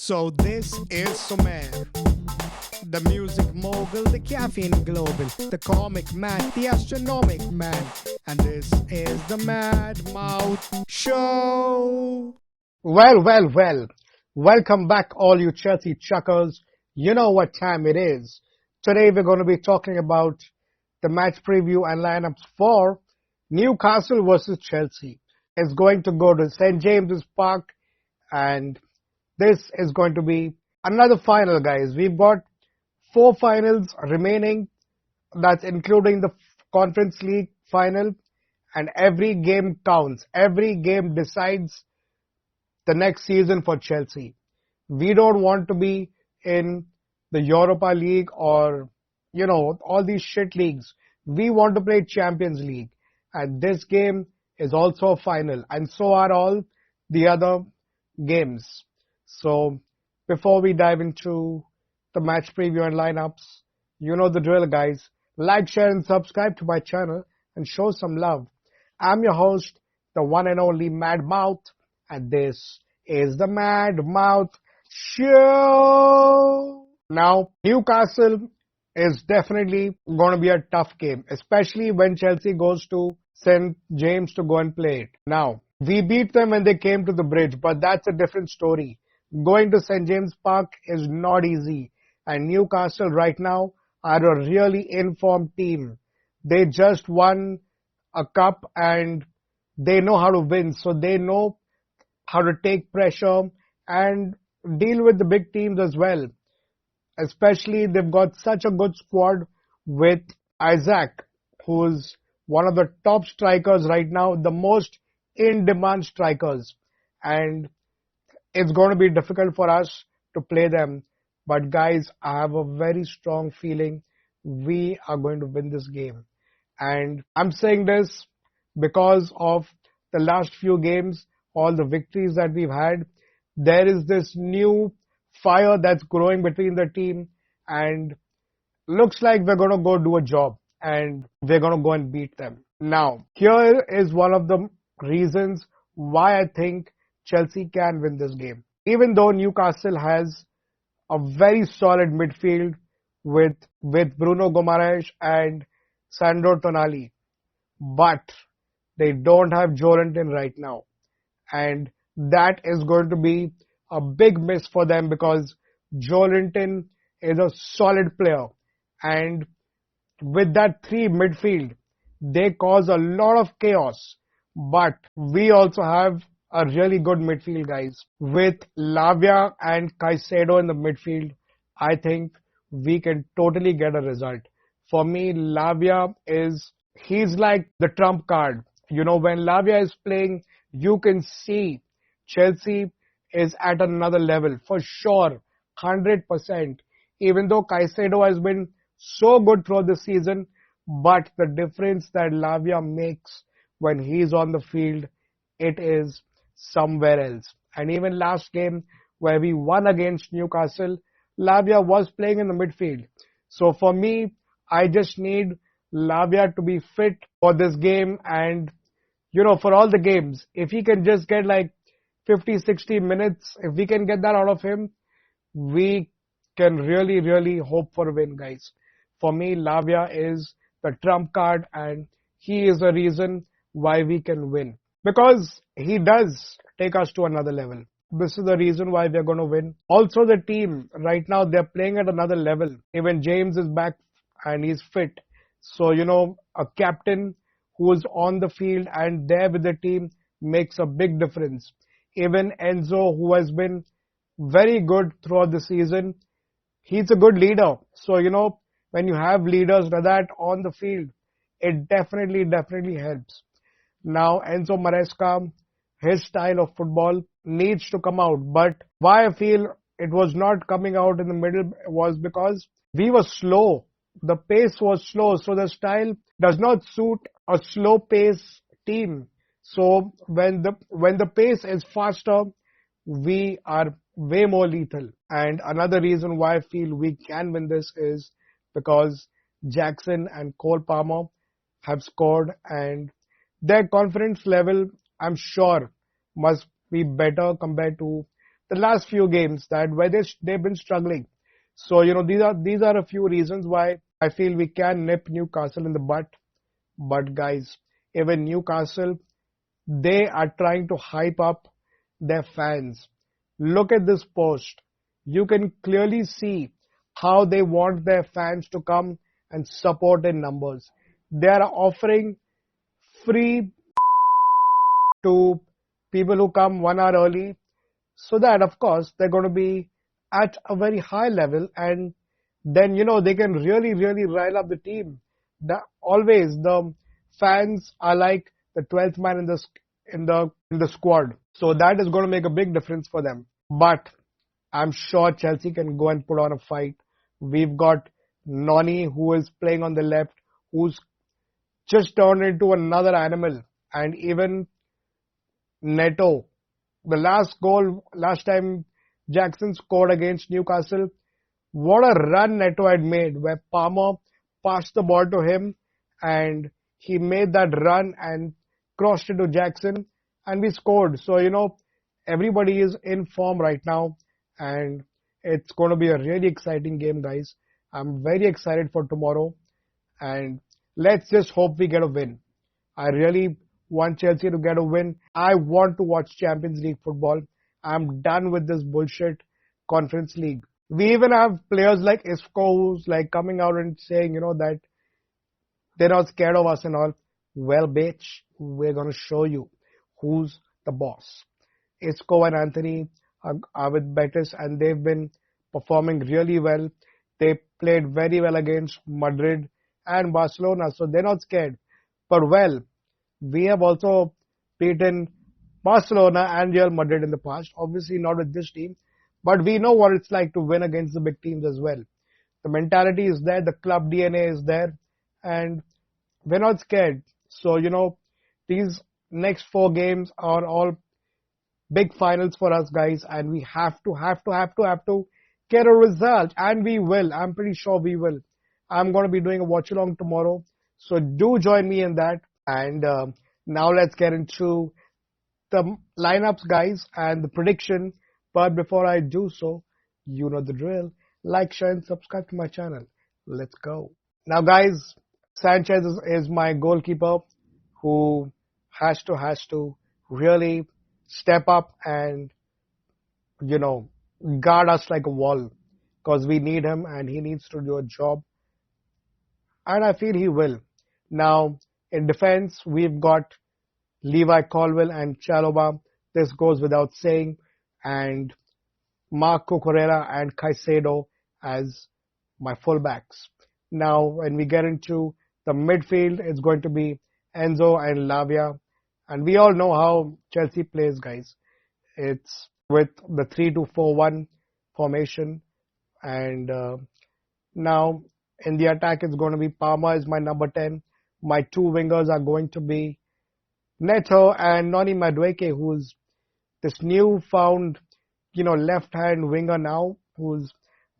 So this is Sumer, the music mogul, the caffeine global, the comic man, the astronomic man, and this is the Mad Mouth Show. Well. Welcome back, all you Chelsea chuckers. You know what time it is. Today we're going to be talking about the match preview and lineups for Newcastle versus Chelsea. It's going to go to St. James's Park, and this is going to be another final, guys. We've got four finals remaining. That's including the Conference League final, and every game counts. Every game decides the next season for Chelsea. We don't want to be in the Europa League or, all these shit leagues. We want to play Champions League. And this game is also a final. And so are all the other games. So before we dive into the match preview and lineups, you know the drill, guys. Like, share, and subscribe to my channel and show some love. I'm your host, the one and only Mad Mouth, and this is the Mad Mouth Show. Now, Newcastle is definitely going to be a tough game, especially when Chelsea goes to St. James to go and play it. Now, we beat them when they came to the bridge, but that's a different story. Going to St. James Park is not easy, and Newcastle right now are a really informed team. They just won a cup and they know how to win, so they know how to take pressure and deal with the big teams as well. Especially they've got such a good squad with Isaac, who's one of the top strikers right now, the most in-demand strikers. And it's going to be difficult for us to play them. But guys, I have a very strong feeling we are going to win this game. And I'm saying this because of the last few games, all the victories that we've had. There is this new fire that's growing between the team, and looks like we're going to go do a job and we're going to go and beat them. Now, here is one of the reasons why I think Chelsea can win this game. Even though Newcastle has a very solid midfield with Bruno Guimaraes and Sandro Tonali, but they don't have Joelinton right now. And that is going to be a big miss for them because Joelinton is a solid player. And with that three midfield, they cause a lot of chaos. But we also have a really good midfield, guys. With Lavia and Caicedo in the midfield, I think we can totally get a result. For me, Lavia he's like the trump card. When Lavia is playing, you can see Chelsea is at another level for sure, 100%. Even though Caicedo has been so good throughout the season, but the difference that Lavia makes when he's on the field, it is somewhere else. And even last game where we won against Newcastle, Lavia was playing in the midfield. So for me, I just need Lavia to be fit for this game and for all the games. If he can just get like 50, 60 minutes, if we can get that out of him, we can really, really hope for a win, guys. For me, Lavia is the trump card and he is the reason why we can win. Because he does take us to another level. This is the reason why we're going to win. Also, the team, right now, they're playing at another level. Even James is back and he's fit. So, a captain who is on the field and there with the team makes a big difference. Even Enzo, who has been very good throughout the season, he's a good leader. So, when you have leaders like that on the field, it definitely helps. Now, Enzo Maresca, his style of football needs to come out. But why I feel it was not coming out in the middle was because we were slow. The pace was slow, so the style does not suit a slow pace team. So when the pace is faster, we are way more lethal. And another reason why I feel we can win this is because Jackson and Cole Palmer have scored and their confidence level, I'm sure, must be better compared to the last few games that where they've been struggling. So these are a few reasons why I feel we can nip Newcastle in the butt. But guys, even Newcastle, they are trying to hype up their fans. Look at this post. You can clearly see how they want their fans to come and support in numbers. They are offering free to people who come 1 hour early, so that of course they're going to be at a very high level, and then they can really rile up the team. Always the fans are like the 12th man in the squad, so that is going to make a big difference for them. But I'm sure Chelsea can go and put on a fight. We've got Noni, who is playing on the left, who's just turned into another animal, and even Neto. The last time Jackson scored against Newcastle, what a run Neto had made, where Palmer passed the ball to him and he made that run and crossed it to Jackson and we scored. So, everybody is in form right now and it's going to be a really exciting game, guys. I'm very excited for tomorrow and let's just hope we get a win. I really want Chelsea to get a win. I want to watch Champions League football. I'm done with this bullshit Conference League. We even have players like Isco who's like coming out and saying, that they're not scared of us and all. Well, bitch, we're going to show you who's the boss. Isco and Anthony are with Betis and they've been performing really well. They played very well against Madrid and Barcelona, so they're not scared. But well, we have also beaten Barcelona and Real Madrid in the past. Obviously not with this team, but we know what it's like to win against the big teams as well. The mentality is there, the club DNA is there, and we're not scared. So, these next 4 games are all big finals for us, guys, and we have to get a result, and we will. I'm pretty sure we will. I'm going to be doing a watch along tomorrow, so do join me in that. And now let's get into the lineups, guys, and the prediction. But before I do so, you know the drill. Like, share, and subscribe to my channel. Let's go. Now, guys, Sanchez is my goalkeeper who has to really step up and, guard us like a wall because we need him and he needs to do a job. And I feel he will. Now, in defense, we've got Levi Colwill and Chalobah. This goes without saying. And Marc Cucurella and Caicedo as my fullbacks. Now, when we get into the midfield, it's going to be Enzo and Lavia. And we all know how Chelsea plays, guys. It's with the 3-2-4-1 formation. And now, in the attack, it's going to be Palmer is my number 10. My 2 wingers are going to be Neto and Noni Madueke, who's this newfound, left-hand winger now, who's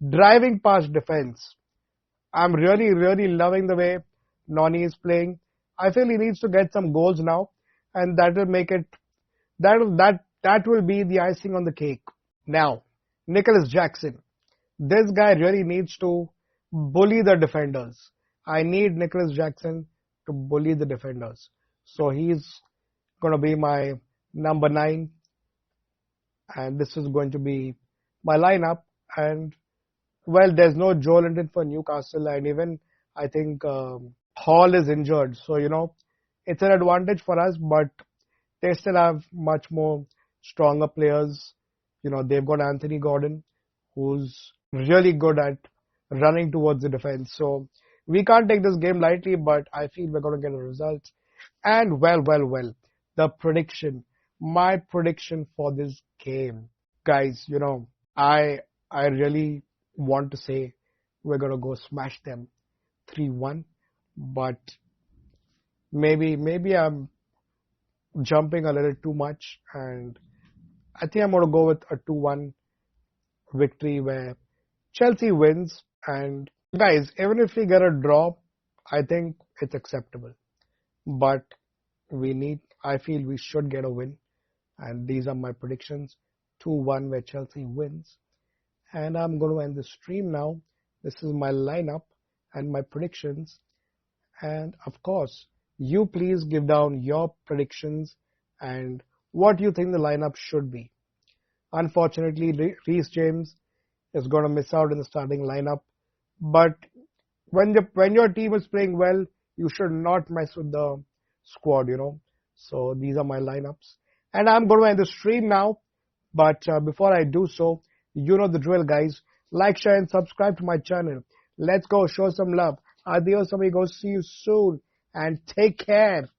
driving past defense. I'm really loving the way Noni is playing. I feel he needs to get some goals now, and that will make it. That will be the icing on the cake. Now, Nicholas Jackson. This guy really needs to bully the defenders. I need Nicholas Jackson to bully the defenders. So he's going to be my number 9. And this is going to be my lineup. And, well, there's no Joe Linton for Newcastle. And even, I think, Hall is injured. So, it's an advantage for us. But they still have much more stronger players. They've got Anthony Gordon, who's really good at running towards the defense. So we can't take this game lightly, but I feel we're going to get a result. And well, the prediction, my prediction for this game, guys, I really want to say we're going to go smash them 3-1, but maybe I'm jumping a little too much, and I think I'm going to go with a 2-1 victory where Chelsea wins. And guys, even if we get a draw, I think it's acceptable. But I feel we should get a win. And these are my predictions. 2-1 where Chelsea wins. And I'm going to end the stream now. This is my lineup and my predictions. And of course, you please give down your predictions and what you think the lineup should be. Unfortunately, Reece James is going to miss out in the starting lineup. But when your team is playing well, you should not mess with the squad. So these are my lineups. And I'm going to end the stream now. But before I do so, you know the drill, guys. Like, share, and subscribe to my channel. Let's go show some love. Adios, amigos. See you soon. And take care.